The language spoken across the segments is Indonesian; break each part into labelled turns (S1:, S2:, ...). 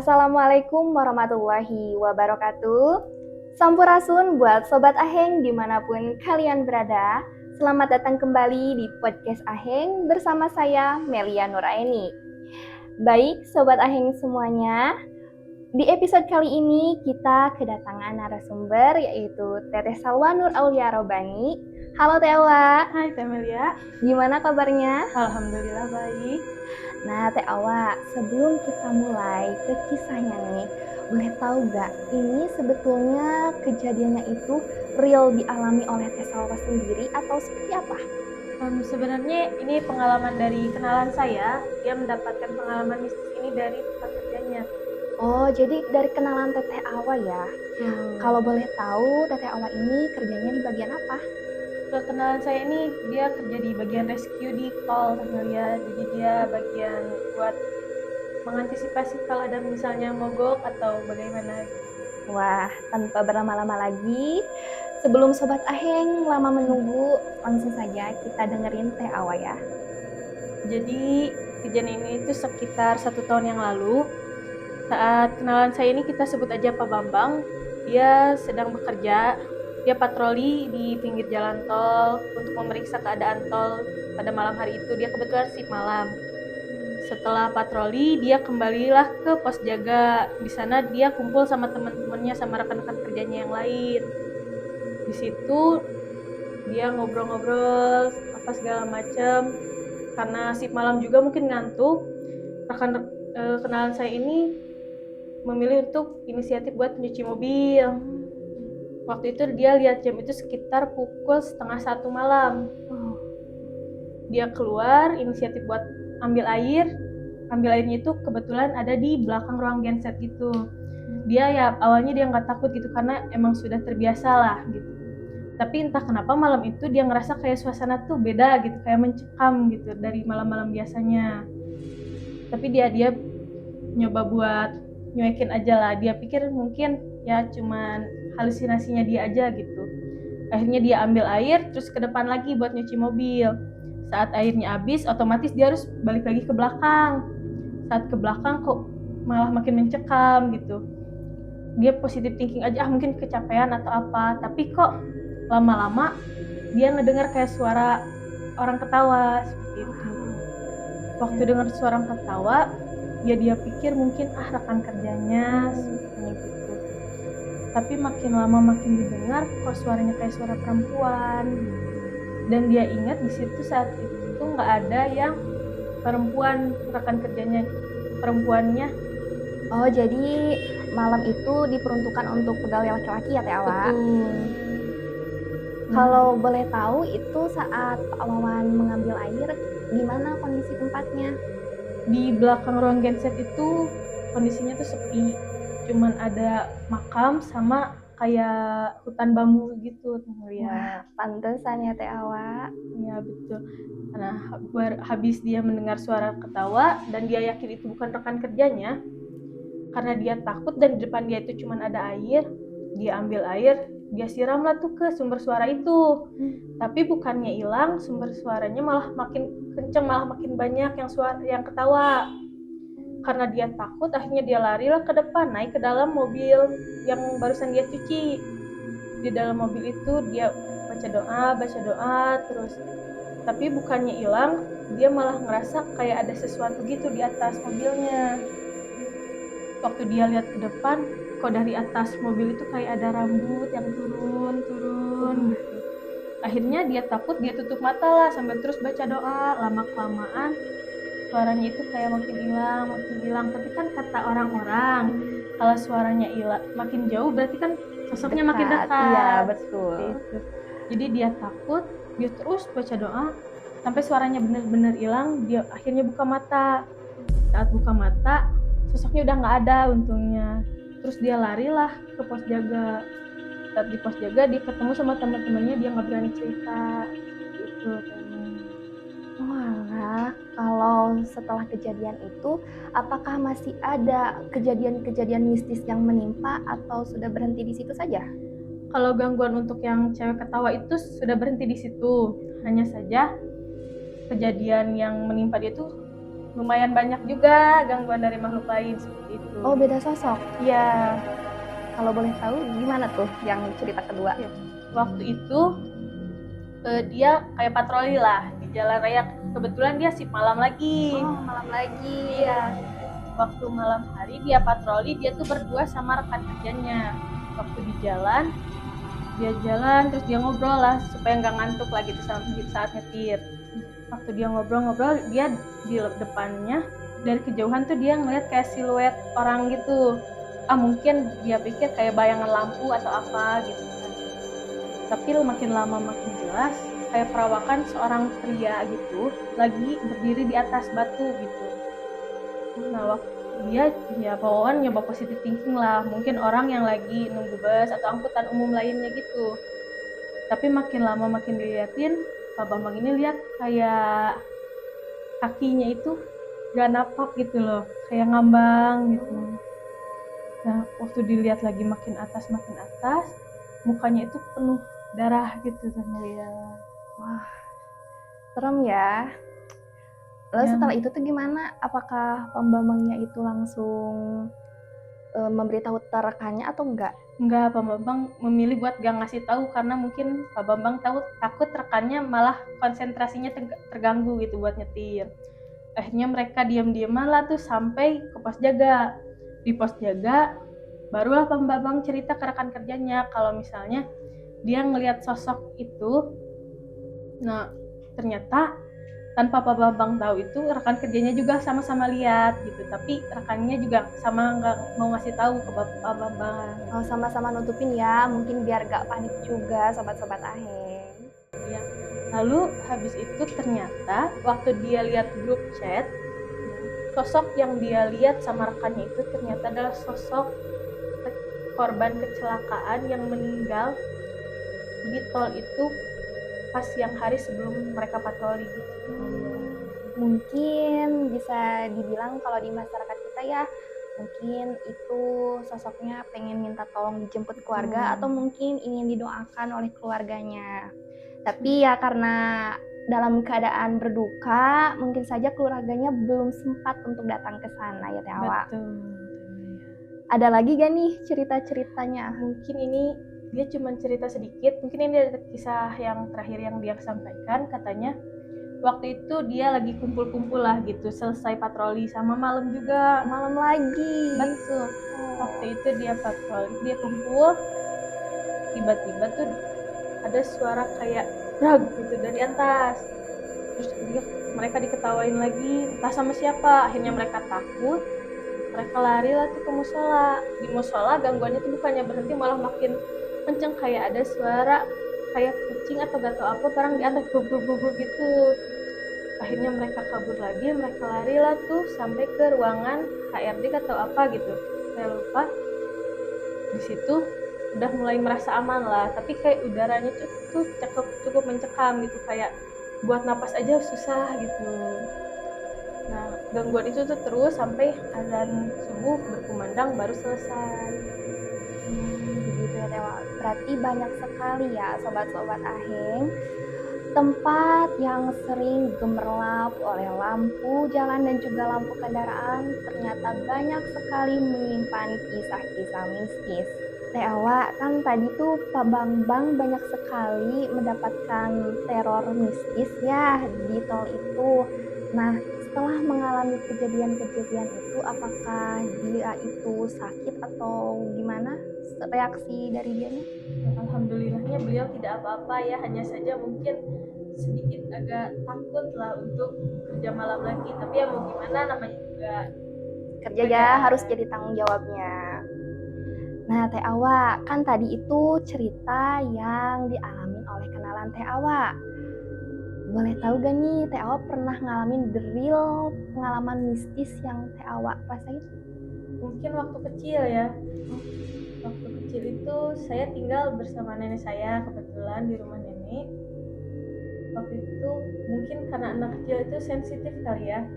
S1: Assalamualaikum warahmatullahi wabarakatuh. Sampurasun buat Sobat Aheng dimanapun kalian berada. Selamat datang kembali di podcast Aheng bersama saya Melia Nuraini. Baik Sobat Aheng semuanya, di episode kali ini kita kedatangan narasumber yaitu Teteh Salwa Nur Aulia Robani. Halo Teh Awa.
S2: Hai Teh Melia.
S1: Gimana kabarnya?
S2: Alhamdulillah baik.
S1: Nah Teh Awa, sebelum kita mulai ke kisahnya nih, boleh tahu gak ini sebetulnya kejadiannya itu real dialami oleh Teh Salwa sendiri atau seperti apa?
S2: Sebenarnya ini pengalaman dari kenalan saya. Dia mendapatkan pengalaman mistis ini dari tempat kerjanya.
S1: Oh, jadi dari kenalan Teteh Awa ya? Kalau boleh tahu Teteh Awa ini kerjanya di bagian apa?
S2: Kenalan saya ini dia kerja di bagian rescue di tol Teh Melia. Jadi dia bagian buat mengantisipasi kalau ada misalnya mogok atau bagaimana.
S1: Wah, tanpa berlama-lama lagi, sebelum Sobat Aheng lama menunggu, langsung saja kita dengerin Teh Awa ya.
S2: Jadi kejadian ini itu sekitar 1 tahun yang lalu. Saat kenalan saya ini kita sebut aja Pak Bambang. Dia sedang bekerja. Dia patroli di pinggir jalan tol untuk memeriksa keadaan tol pada malam hari itu. Dia kebetulan shift malam. Setelah patroli, dia kembalilah ke pos jaga. Di sana dia kumpul sama teman-temannya, sama rekan-rekan kerjanya yang lain. Di situ dia ngobrol-ngobrol apa segala macam. Karena shift malam juga mungkin ngantuk. Kenalan saya ini memilih untuk inisiatif buat nyuci mobil. Waktu itu dia lihat jam itu sekitar pukul 12:30 malam. Dia keluar inisiatif buat ambil air. Ambil airnya itu kebetulan ada di belakang ruang genset gitu. Dia ya awalnya dia nggak takut gitu karena emang sudah terbiasa lah gitu. Tapi entah kenapa malam itu dia ngerasa kayak suasana tuh beda gitu, kayak mencekam gitu dari malam-malam biasanya. Tapi dia nyoba buat nyuekin aja lah. Dia pikir mungkin ya cuman halusinasinya dia aja gitu. Akhirnya dia ambil air terus ke depan lagi buat nyuci mobil. Saat airnya habis otomatis dia harus balik lagi ke belakang. Saat ke belakang kok malah makin mencekam gitu. Dia positive thinking aja, mungkin kecapean atau apa. Tapi kok lama-lama dia ngedengar kayak suara orang ketawa seperti itu. Waktu dengar suara orang ketawa, dia pikir mungkin rekan kerjanya seperti gitu. Tapi makin lama makin didengar kok suaranya kayak suara perempuan. Dan dia ingat di situ saat itu nggak ada yang perempuan, rekan kerjanya perempuannya.
S1: Oh, jadi malam itu diperuntukkan untuk pegawai laki-laki ya Teh Awa?
S2: Betul.
S1: Kalau boleh tahu itu saat Pak Wawan mengambil air, gimana kondisi tempatnya?
S2: Di belakang ruang genset itu kondisinya tuh sepi. Cuman ada makam sama kayak hutan bambu gitu tuh ngeliat.
S1: Wah, pantesan ya Teh Awa.
S2: Iya betul. Nah, habis dia mendengar suara ketawa dan dia yakin itu bukan rekan kerjanya, karena dia takut dan di depan dia itu cuma ada air, dia ambil air, dia siramlah tuh ke sumber suara itu. Tapi bukannya hilang, sumber suaranya malah makin kenceng, malah makin banyak yang ketawa. Karena dia takut, akhirnya dia larilah ke depan, naik ke dalam mobil yang barusan dia cuci. Di dalam mobil itu dia baca doa terus. Tapi bukannya hilang, dia malah ngerasa kayak ada sesuatu gitu di atas mobilnya. Waktu dia lihat ke depan, kok dari atas mobil itu kayak ada rambut yang turun gitu. Akhirnya dia takut, dia tutup mata lah sambil terus baca doa. Lama-kelamaan suaranya itu kayak makin hilang. Tapi kan kata orang-orang, kalau suaranya hilang makin jauh berarti kan sosoknya makin dekat.
S1: Iya, betul.
S2: Gitu. Jadi dia takut, dia terus baca doa sampai suaranya benar-benar hilang. Dia akhirnya buka mata. Saat buka mata, sosoknya udah nggak ada untungnya. Terus dia larilah ke pos jaga. Saat di pos jaga dia ketemu sama teman-temannya, dia nggak berani cerita gitu.
S1: Walah, kalau setelah kejadian itu, apakah masih ada kejadian-kejadian mistis yang menimpa atau sudah berhenti di situ saja?
S2: Kalau gangguan untuk yang cewek ketawa itu sudah berhenti di situ. Hanya saja kejadian yang menimpa dia itu lumayan banyak juga gangguan dari makhluk lain seperti itu.
S1: Oh, beda sosok.
S2: Iya.
S1: Kalau boleh tahu gimana tuh yang cerita kedua?
S2: Waktu itu dia kayak patroli lah di jalan raya. Kebetulan dia shift malam lagi.
S1: Oh, malam lagi.
S2: Iya. Waktu malam hari dia patroli, dia tuh berdua sama rekan kerjanya. Waktu di jalan, dia jalan terus dia ngobrol lah supaya nggak ngantuk lagi tuh saat nyetir. Waktu dia ngobrol-ngobrol, dia di depannya dari kejauhan tuh dia ngeliat kayak siluet orang gitu. Mungkin dia pikir kayak bayangan lampu atau apa gitu kan. Tapi makin lama makin jelas kayak perawakan seorang pria gitu lagi berdiri di atas batu gitu. Nah, waktu dia ya bawaan nyoba positive thinking lah, mungkin orang yang lagi nunggu bus atau angkutan umum lainnya gitu. Tapi makin lama makin diliatin, Pak Bambang ini lihat kayak kakinya itu gak napak gitu loh, kayak ngambang gitu. Nah, waktu dilihat lagi makin atas, mukanya itu penuh darah gitu kan lihat.
S1: Wah, serem ya. Lalu setelah itu tuh gimana? Apakah Pembambangnya itu langsung memberitahu rekannya atau enggak?
S2: Enggak, Pak Bambang memilih buat gak ngasih tahu karena mungkin Pak Bambang takut rekannya malah konsentrasinya terganggu gitu buat nyetir. Akhirnya mereka diam-diaman lah tuh sampai ke pos jaga. Di pos jaga barulah Pak Bambang cerita ke rekan kerjanya kalau misalnya dia ngelihat sosok itu. Nah, ternyata tanpa Pak Bambang tahu itu rekan kerjanya juga sama-sama lihat gitu, tapi rekannya juga sama nggak mau ngasih tahu ke Pak Bambang.
S1: Oh, sama-sama nutupin ya, mungkin biar gak panik juga sobat-sobat Aheng.
S2: Ya. Lalu habis itu ternyata waktu dia lihat grup chat, sosok yang dia lihat sama rekannya itu ternyata adalah sosok korban kecelakaan yang meninggal di tol itu pas siang hari sebelum mereka patroli gitu.
S1: Mungkin bisa dibilang kalau di masyarakat kita ya, mungkin itu sosoknya pengen minta tolong dijemput keluarga atau mungkin ingin didoakan oleh keluarganya. Tapi ya karena dalam keadaan berduka, mungkin saja keluarganya belum sempat untuk datang ke sana ya Teh Awa.
S2: Betul.
S1: Ada lagi gak nih cerita-ceritanya?
S2: Mungkin ini dia cuma cerita sedikit, mungkin ini ada kisah yang terakhir yang dia sampaikan. Katanya waktu itu dia lagi kumpul-kumpul lah gitu, selesai patroli sama malam juga.
S1: Malam lagi.
S2: Betul. Waktu itu dia patroli, dia kumpul, tiba-tiba tuh ada suara kayak brag gitu dari atas. Terus mereka diketawain lagi, entah sama siapa. Akhirnya mereka takut, mereka lari lah tuh ke musola. Di musola gangguannya tuh bukannya berhenti, malah makin kenceng, kayak ada suara kayak kucing atau gak tau apa barang di atas bruk gitu. Akhirnya mereka kabur lagi, mereka lari lah tuh sampai ke ruangan HRD atau apa gitu, saya lupa. Di situ udah mulai merasa aman lah, tapi kayak udaranya tuh cukup mencekam gitu, kayak buat napas aja susah gitu. Nah, gangguan itu tuh terus sampai azan subuh berkumandang baru selesai.
S1: Begitu ya Tewa. Berarti banyak sekali ya sobat-sobat Aheng tempat yang sering gemerlap oleh lampu jalan dan juga lampu kendaraan, ternyata banyak sekali menyimpan kisah-kisah mistis. Teh Awa, kan tadi tuh Pak Bambang banyak sekali mendapatkan teror mistis ya di tol itu. Nah, setelah mengalami kejadian-kejadian itu, apakah dia itu sakit atau gimana reaksi dari dia nih?
S2: Alhamdulillahnya beliau tidak apa-apa ya, hanya saja mungkin sedikit agak takut lah untuk kerja malam lagi, tapi ya mau gimana, namanya juga
S1: kerja ya, harus jadi tanggung jawabnya. Nah Teh Awa, kan tadi itu cerita yang dialami oleh kenalan Teh Awa. Boleh tahu gak nih Teh Awa pernah ngalamin the real pengalaman mistis yang Teh Awa rasain?
S2: Mungkin waktu kecil ya. Waktu kecil itu saya tinggal bersama nenek saya kebetulan di rumah nenek. Waktu itu mungkin karena anak kecil itu sensitif kali ya.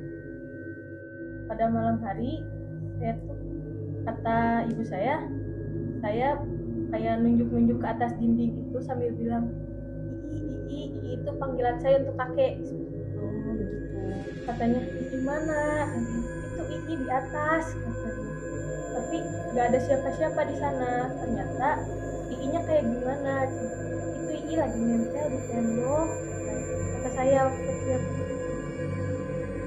S2: Pada malam hari saya tuh, kata ibu saya kayak nunjuk-nunjuk ke atas dinding itu sambil bilang, "Ii, itu panggilan saya untuk kakek." Oh, begitu. katanya di mana, itu Ii di atas katanya, tapi nggak ada siapa-siapa di sana. Ternyata Ii-nya kayak gimana, itu Ii lagi nempel di tembok, kata saya waktu kecil.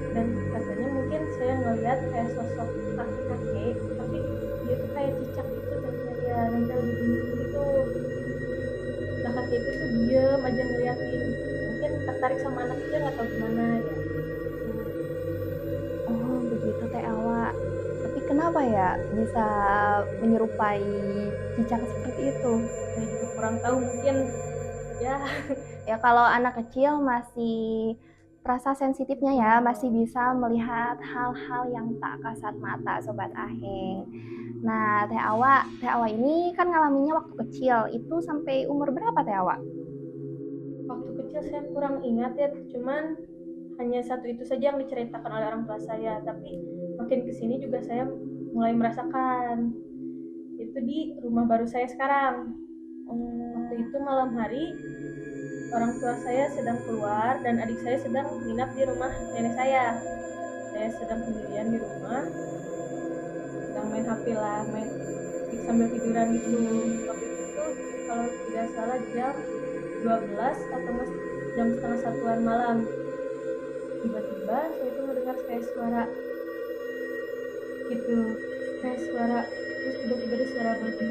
S2: Dan katanya mungkin saya ngeliat kayak sosok kakek-kakek, tapi dia tuh kayak cicak gitu, katanya dia nempel di dinding gitu. Nah kakek itu tuh diem aja ngeliatin, mungkin tertarik sama anak kecil nggak tahu gimana ya.
S1: Oh begitu Teh Awa. Tapi kenapa ya bisa menyerupai cicak seperti itu?
S2: Saya juga kurang tahu, mungkin ya.
S1: Ya kalau anak kecil masih rasa sensitifnya ya, masih bisa melihat hal-hal yang tak kasat mata Sobat Aheng. Nah Teh Awa ini kan ngalaminnya waktu kecil, itu sampai umur berapa Teh Awa?
S2: Waktu kecil saya kurang ingat ya, cuman hanya satu itu saja yang diceritakan oleh orang tua saya. Tapi makin kesini juga saya mulai merasakan itu di rumah baru saya sekarang. Waktu itu malam hari orang tua saya sedang keluar dan adik saya sedang menginap di rumah nenek saya. Saya sedang sendirian di rumah, sedang main HP lah, main sambil tiduran gitu. Waktu itu tuh kalau tidak salah jam 12 atau jam setengah satuan malam. Tiba-tiba saya tuh mendengar kayak suara gitu, kayak suara, terus tiba-tiba ada suara babi.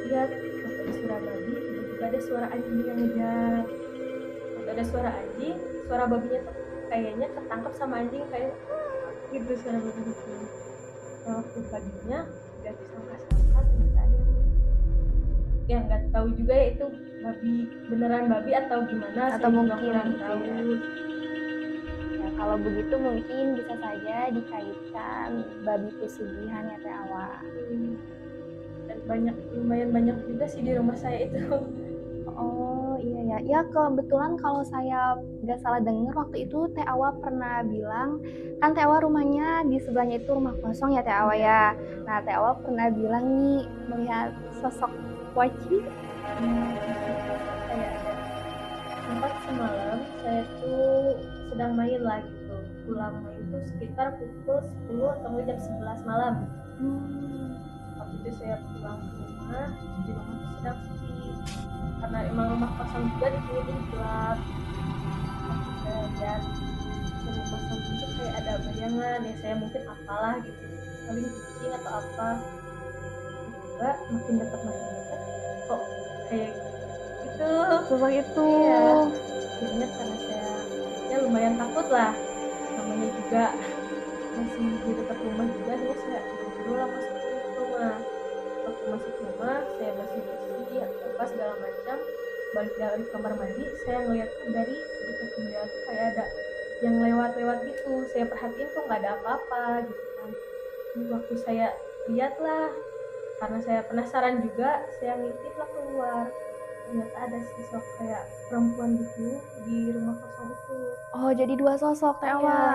S2: Lihat, waktu ada suara babi, tiba-tiba ada suara anjing yang ngejar. Waktu ada suara anjing, suara babinya tuh kayaknya ketangkap sama anjing, kayak gitu suara babi gitu. Nah, waktu paginya gak disangka-sangka ternyata ada yang nggak tahu juga ya itu babi, beneran babi atau gimana,
S1: Atau
S2: saya juga
S1: mungkin
S2: kurang
S1: gitu
S2: tahu.
S1: ya. Ya, kalau begitu mungkin bisa saja dikaitkan babi pesugihan ya Teh Awa.
S2: Dan lumayan banyak juga sih di rumah saya itu.
S1: Oh iya ya, ya kebetulan kalau saya nggak salah dengar waktu itu Teh Awa pernah bilang, kan Teh Awa rumahnya di sebelahnya itu rumah kosong ya Teh Awa ya. Nah Teh Awa pernah bilang nih melihat sosok poci.
S2: Kayak ada sempat semalam saya tuh sedang main lah gitu, pulang main itu sekitar pukul 10 atau jam 11 malam. Waktu itu saya pulang ke rumah, di rumah tuh sedang sepi karena emang rumah kosong juga, di sini tuh gelap. Waktu saya lihat ke rumah kosong itu kayak ada bayangan ya, saya mungkin apalah gitu, paling kucing atau apa. Tiba makin dekat kok kayak itu
S1: Sosok itu.
S2: iya. Akhirnya karena saya ya lumayan takut lah, namanya juga masih di dekat rumah juga, akhirnya saya buru-buru lah masuk ke rumah. Waktu masuk rumah saya bersih-bersih apa segala macam, balik dari kamar mandi saya ngeliat dari dekat jendela tuh kayak ada yang lewat-lewat gitu. Saya perhatiin kok nggak ada apa-apa gitu kan. Waktu saya lihat lah, karena saya penasaran juga, saya ngintip lah keluar. Ternyata ada sosok kayak perempuan gitu di rumah kosong itu.
S1: Oh jadi dua sosok Teh Awa.
S2: Iya.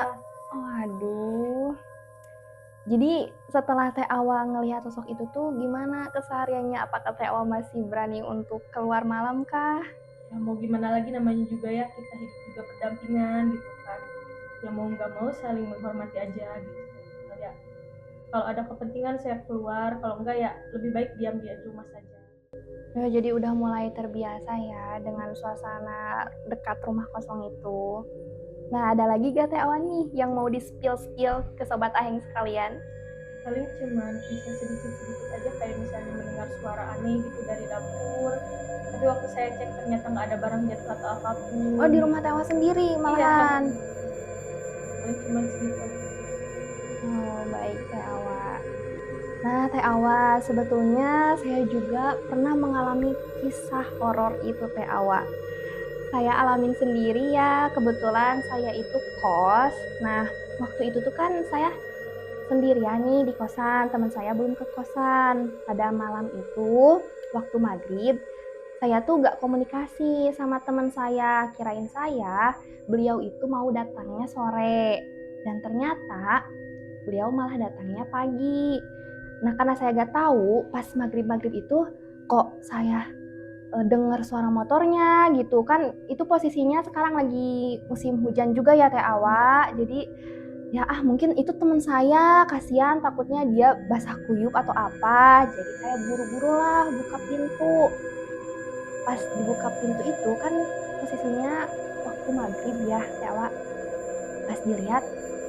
S1: Oh aduh. Jadi setelah Teh Awa ngelihat sosok itu tuh gimana kesehariannya? Apakah Teh Awa masih berani untuk keluar malam kah?
S2: Ya mau gimana lagi, namanya juga ya kita hidup juga berdampingan gitu kan. Ya mau nggak mau saling menghormati aja gitu. Ya kalau ada kepentingan saya keluar, kalau enggak ya lebih baik diam di rumah saja.
S1: Ya, jadi udah mulai terbiasa ya dengan suasana dekat rumah kosong itu. Nah ada lagi gak Teh Awa nih yang mau di-spill ke Sobat Aheng sekalian?
S2: Paling cuman bisa sedikit-sedikit aja, kayak misalnya mendengar suara aneh gitu dari dapur, tapi waktu saya cek ternyata nggak ada barang jatuh atau apapun.
S1: Oh di rumah Teh Awa sendiri malahan.
S2: Iya. Paling cuman segitu.
S1: Oh baik Teh Awa. Nah Teh Awa, sebetulnya saya juga pernah mengalami kisah horor itu Teh Awa. Saya alamin sendiri ya, kebetulan saya itu kos. Nah waktu itu tuh kan saya sendirian nih di kosan, teman saya belum ke kosan. Pada malam itu, waktu maghrib, saya tuh gak komunikasi sama teman saya. Kirain beliau itu mau datangnya sore. Dan ternyata beliau malah datangnya pagi. Nah karena saya gak tahu, pas maghrib-maghrib itu kok saya dengar suara motornya gitu kan. Itu posisinya sekarang lagi musim hujan juga ya Teh Awa. Jadi ya mungkin itu teman saya, kasihan takutnya dia basah kuyup atau apa. Jadi saya buru-buru lah buka pintu. Pas dibuka pintu itu kan posisinya waktu maghrib ya Teh Awa. Pas dilihat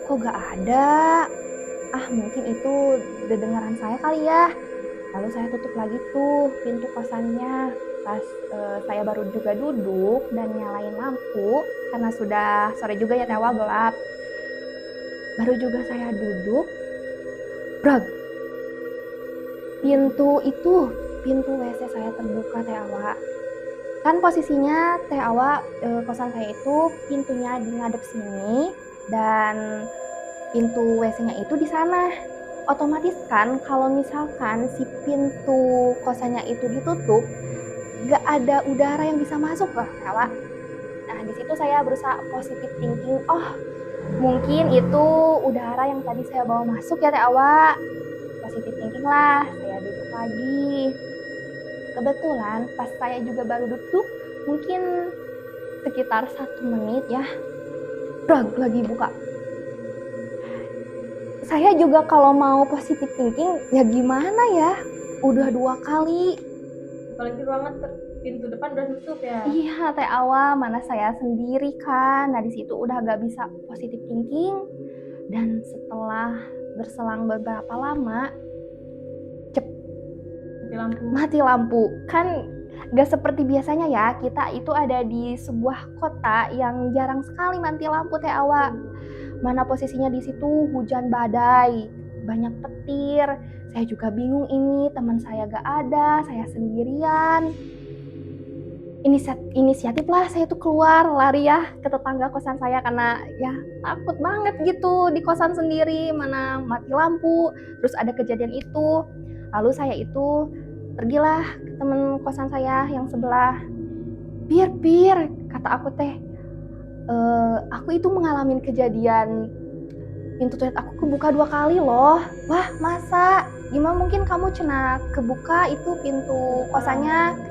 S1: kok gak ada. Mungkin itu dedengaran saya kali ya. Lalu saya tutup lagi tuh pintu kosannya. Pas saya baru juga duduk dan nyalain lampu karena sudah sore juga ya Teh Awa, gelap. Baru juga saya duduk, brag. Pintu WC saya terbuka Teh Awa. Kan posisinya Teh Awa kosan saya itu pintunya di ngadep sini dan pintu WC-nya itu di sana. Otomatis kan kalau misalkan si pintu kosannya itu ditutup, gak ada udara yang bisa masuk lah Teh Awa. Nah di situ saya berusaha positive thinking, mungkin itu udara yang tadi saya bawa masuk ya Teh Awa. Positive thinking lah, saya duduk lagi. Kebetulan pas saya juga baru duduk, mungkin sekitar 1 menit ya, brag lagi buka. Saya juga kalau mau positive thinking ya gimana ya, udah 2 kali.
S2: Apalagi ruangan pintu depan udah tutup ya.
S1: Iya Teh Awa, mana saya sendiri kan. Nah di situ udah gak bisa positive thinking. Dan setelah berselang beberapa lama, mati lampu. Kan gak seperti biasanya ya, kita itu ada di sebuah kota yang jarang sekali mati lampu Teh Awa. Mana posisinya di situ hujan badai, banyak petir. Saya juga bingung ini, teman saya gak ada, saya sendirian. Inisiatif lah saya tuh keluar, lari ya ke tetangga kosan saya karena ya takut banget gitu di kosan sendiri, mana mati lampu, terus ada kejadian itu. Lalu saya itu pergilah ke temen kosan saya yang sebelah. Pir, kata aku teh, aku itu mengalami kejadian pintu toilet aku kebuka 2 kali loh. Wah masa? Gimana mungkin kamu cenah kebuka itu pintu kosannya?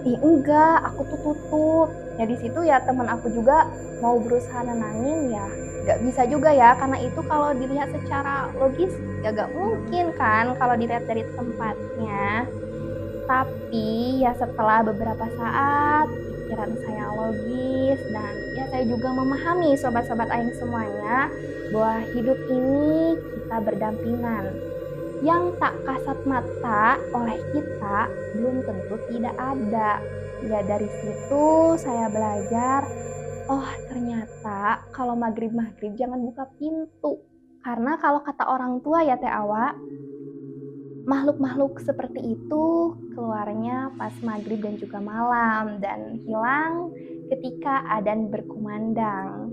S1: Enggak, aku tuh tutup. Ya di situ ya teman aku juga mau berusaha nenangin ya gak bisa juga ya, karena itu kalau dilihat secara logis ya gak mungkin kan kalau dilihat dari tempatnya. Tapi ya setelah beberapa saat pikiran saya logis dan ya saya juga memahami sobat-sobat Aing semuanya bahwa hidup ini kita berdampingan. Yang tak kasat mata oleh kita belum tentu tidak ada. Ya dari situ saya belajar, ternyata kalau maghrib jangan buka pintu. Karena kalau kata orang tua ya Teh Awa, makhluk-makhluk seperti itu keluarnya pas maghrib dan juga malam dan hilang ketika adzan berkumandang.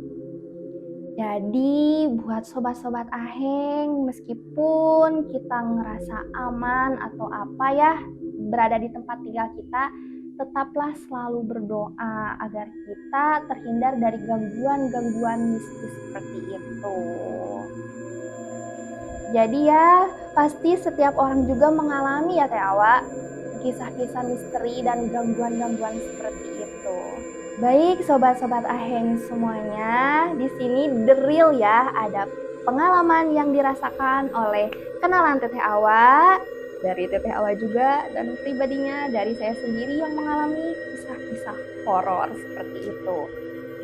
S1: Jadi buat sobat-sobat Aheng, meskipun kita ngerasa aman atau apa ya berada di tempat tinggal kita, tetaplah selalu berdoa agar kita terhindar dari gangguan-gangguan mistis seperti itu. Jadi ya pasti setiap orang juga mengalami ya Teh Awa kisah-kisah misteri dan gangguan-gangguan seperti itu. Baik sobat-sobat Aheng semuanya, di sini the real ya, ada pengalaman yang dirasakan oleh kenalan Teteh Awa, dari Teteh Awa juga, dan pribadinya dari saya sendiri yang mengalami kisah-kisah horor seperti itu.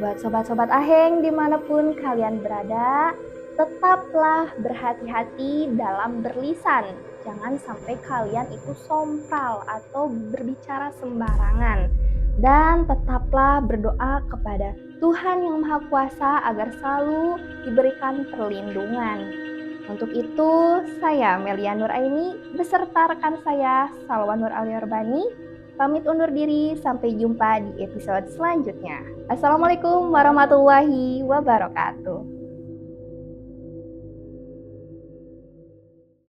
S1: Buat sobat-sobat Aheng dimanapun kalian berada, tetaplah berhati-hati dalam berlisan. Jangan sampai kalian itu sompral atau berbicara sembarangan. Dan tetaplah berdoa kepada Tuhan Yang Maha Kuasa agar selalu diberikan perlindungan. Untuk itu, saya Melia Nuraini beserta rekan saya Salwa Nur Aliarbani pamit undur diri, sampai jumpa di episode selanjutnya. Assalamualaikum warahmatullahi wabarakatuh.